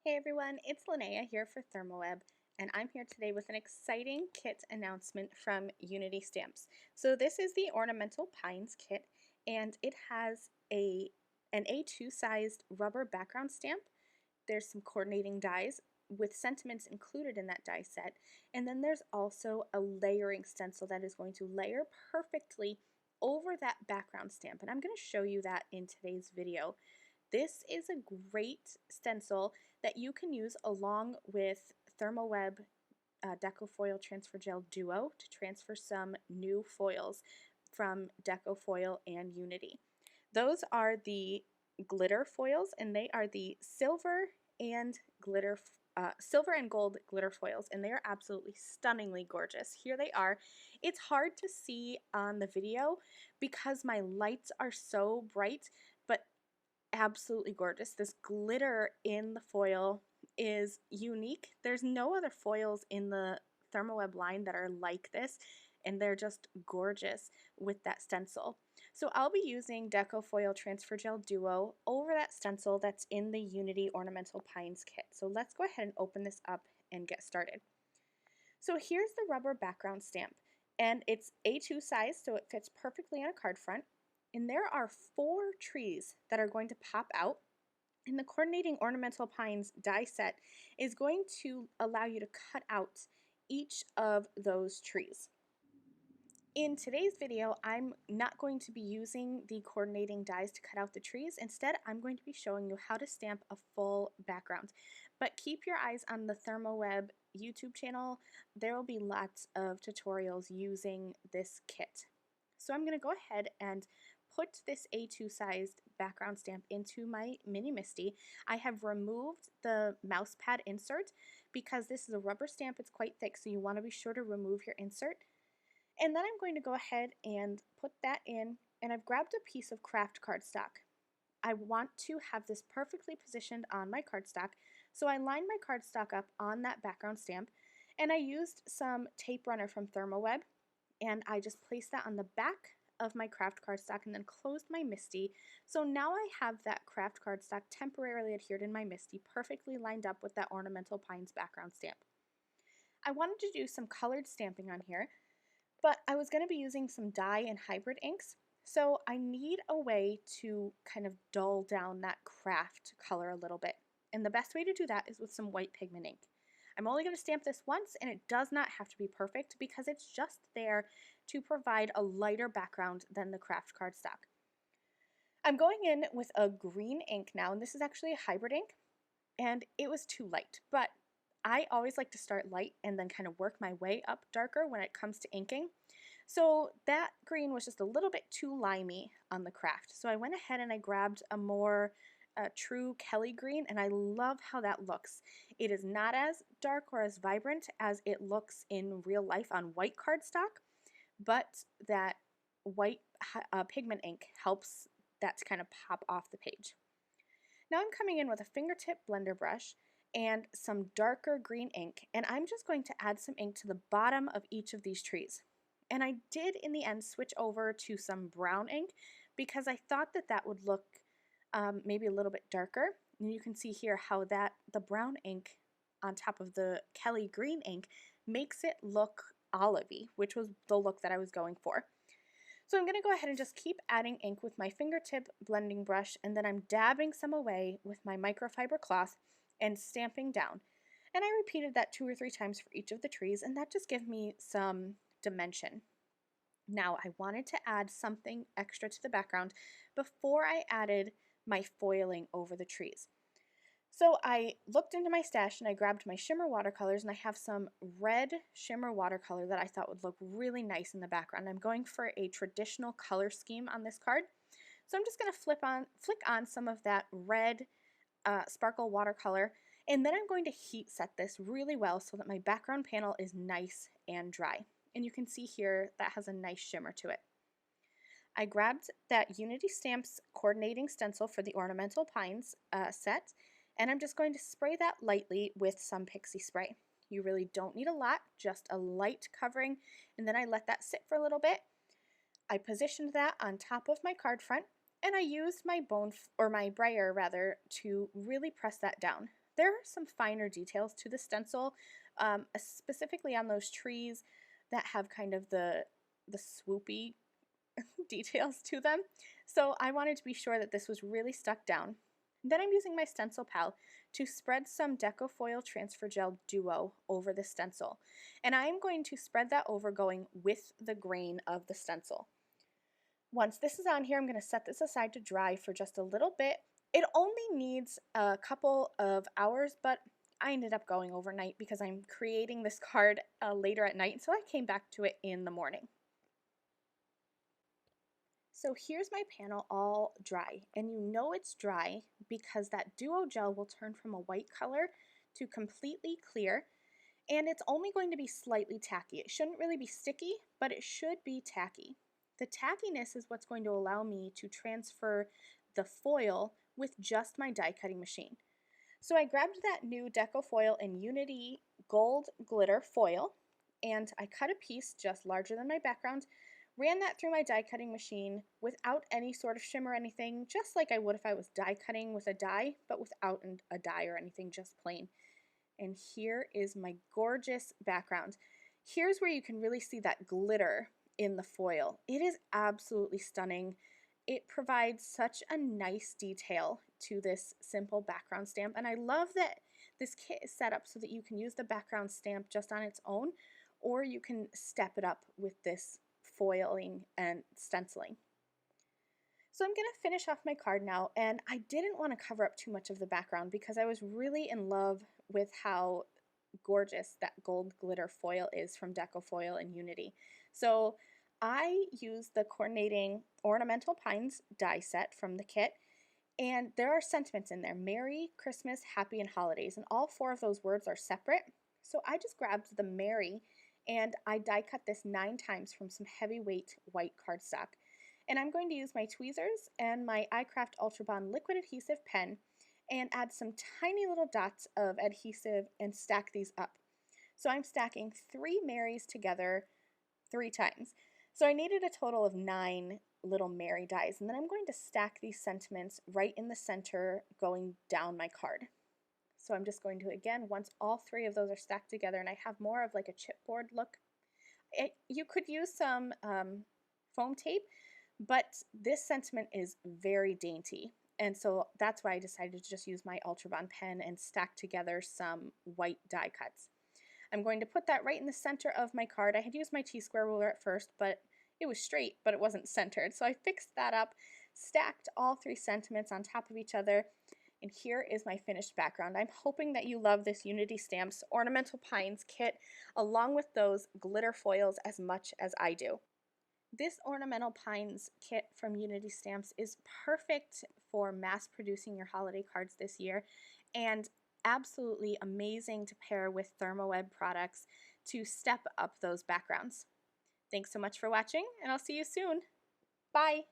Hey everyone, it's Lynnea here for ThermOWeb, and I'm here today with an exciting kit announcement from Unity Stamps. So this is the Ornamental Pines Kit, and it has an A2 sized rubber background stamp. There's some coordinating dies with sentiments included in that die set, and then there's also a layering stencil that is going to layer perfectly over that background stamp, and I'm going to show you that in today's video. This is a great stencil that you can use along with ThermOWeb Deco Foil Transfer Gel Duo to transfer some new foils from Deco Foil and Unity. Those are the glitter foils, and they are the silver and gold glitter foils, and they are absolutely stunningly gorgeous. Here they are. It's hard to see on the video because my lights are so bright, but absolutely gorgeous. This glitter in the foil is unique. There's no other foils in the ThermOWeb line that are like this, and they're just gorgeous with that stencil. So I'll be using Deco Foil Transfer Gel Duo over that stencil that's in the Unity Ornamental Pines kit. So let's go ahead and open this up and get started. So here's the rubber background stamp, and it's A2 size, so it fits perfectly on a card front. And there are 4 trees that are going to pop out, and the coordinating ornamental pines die set is going to allow you to cut out each of those trees. In today's video, I'm not going to be using the coordinating dies to cut out the trees. Instead, I'm going to be showing you how to stamp a full background. But keep your eyes on the ThermOWeb YouTube channel. There will be lots of tutorials using this kit. So I'm going to go ahead and put this A2 sized background stamp into my Mini Misty. I have removed the mouse pad insert because this is a rubber stamp. It's quite thick, so you want to be sure to remove your insert. And then I'm going to go ahead and put that in, and I've grabbed a piece of craft cardstock. I want to have this perfectly positioned on my cardstock, so I lined my cardstock up on that background stamp, and I used some tape runner from ThermOWeb, and I just placed that on the back of my craft cardstock and then closed my Misty. So now I have that craft cardstock temporarily adhered in my Misty, perfectly lined up with that Ornamental Pines background stamp. I wanted to do some colored stamping on here, but I was going to be using some dye and hybrid inks, so I need a way to kind of dull down that craft color a little bit. And the best way to do that is with some white pigment ink. I'm only going to stamp this once, and it does not have to be perfect because it's just there to provide a lighter background than the craft cardstock. I'm going in with a green ink now, and this is actually a hybrid ink, and it was too light, but I always like to start light and then kind of work my way up darker when it comes to inking. So that green was just a little bit too limey on the craft. So I went ahead and I grabbed a more true Kelly green, and I love how that looks. It is not as dark or as vibrant as it looks in real life on white cardstock, but that white pigment ink helps that to kind of pop off the page. Now I'm coming in with a fingertip blender brush and some darker green ink, and I'm just going to add some ink to the bottom of each of these trees. And I did in the end switch over to some brown ink because I thought that that would look maybe a little bit darker. And you can see here how the brown ink on top of the Kelly green ink makes it look olivey, which was the look that I was going for. So I'm going to go ahead and just keep adding ink with my fingertip blending brush, and then I'm dabbing some away with my microfiber cloth and stamping down. And I repeated that 2 or 3 times for each of the trees, and that just gave me some dimension. Now I wanted to add something extra to the background before I added my foiling over the trees. So I looked into my stash and I grabbed my Shimmer Watercolors, and I have some red Shimmer Watercolor that I thought would look really nice in the background. I'm going for a traditional color scheme on this card. So I'm just going to flick on some of that red sparkle watercolor, and then I'm going to heat set this really well so that my background panel is nice and dry. And you can see here that has a nice shimmer to it. I grabbed that Unity Stamps coordinating stencil for the Ornamental Pines set, and I'm just going to spray that lightly with some pixie spray. You really don't need a lot, just a light covering, and then I let that sit for a little bit. I positioned that on top of my card front, and I used my brayer to really press that down. there are some finer details to the stencil, specifically on those trees that have kind of the swoopy details to them. So I wanted to be sure that this was really stuck down. Then I'm using my stencil pal to spread some Deco Foil Transfer Gel Duo over the stencil. And I'm going to spread that over going with the grain of the stencil. Once this is on here, I'm going to set this aside to dry for just a little bit. It only needs a couple of hours, but I ended up going overnight because I'm creating this card later at night, so I came back to it in the morning. So here's my panel all dry, and you know it's dry because that Duo gel will turn from a white color to completely clear, and it's only going to be slightly tacky. It shouldn't really be sticky, but it should be tacky. The tackiness is what's going to allow me to transfer the foil with just my die cutting machine. So I grabbed that new Deco Foil and Unity Gold Glitter foil, and I cut a piece just larger than my background, ran that through my die cutting machine without any sort of shimmer or anything, just like I would if I was die cutting with a die, but without a die or anything, just plain. And here is my gorgeous background. Here's where you can really see that glitter in the foil. It is absolutely stunning. It provides such a nice detail to this simple background stamp, and I love that this kit is set up so that you can use the background stamp just on its own, or you can step it up with this foiling and stenciling. So I'm going to finish off my card now, and I didn't want to cover up too much of the background because I was really in love with how gorgeous that gold glitter foil is from Deco Foil and Unity. So I used the coordinating Ornamental Pines die set from the kit, and there are sentiments in there: Merry Christmas, Happy, and Holidays, and all 4 of those words are separate. So I just grabbed the Merry and I die cut this 9 times from some heavyweight white cardstock. And I'm going to use my tweezers and my iCraft Ultra Bond liquid adhesive pen and add some tiny little dots of adhesive and stack these up. So I'm stacking 3 Marys together 3 times. So I needed a total of 9 little Mary dies, and then I'm going to stack these sentiments right in the center going down my card. So I'm just going to, again, once all 3 of those are stacked together, and I have more of like a chipboard look. You could use some foam tape, but this sentiment is very dainty, and so that's why I decided to just use my Ultra Bond pen and stack together some white die cuts. I'm going to put that right in the center of my card. I had used my T-square ruler at first, but it was straight, but it wasn't centered. So I fixed that up, stacked all 3 sentiments on top of each other, and here is my finished background. I'm hoping that you love this Unity Stamps Ornamental Pines kit, along with those glitter foils, as much as I do. This Ornamental Pines kit from Unity Stamps is perfect for mass producing your holiday cards this year, and absolutely amazing to pair with ThermOWeb products to step up those backgrounds. Thanks so much for watching, and I'll see you soon. Bye!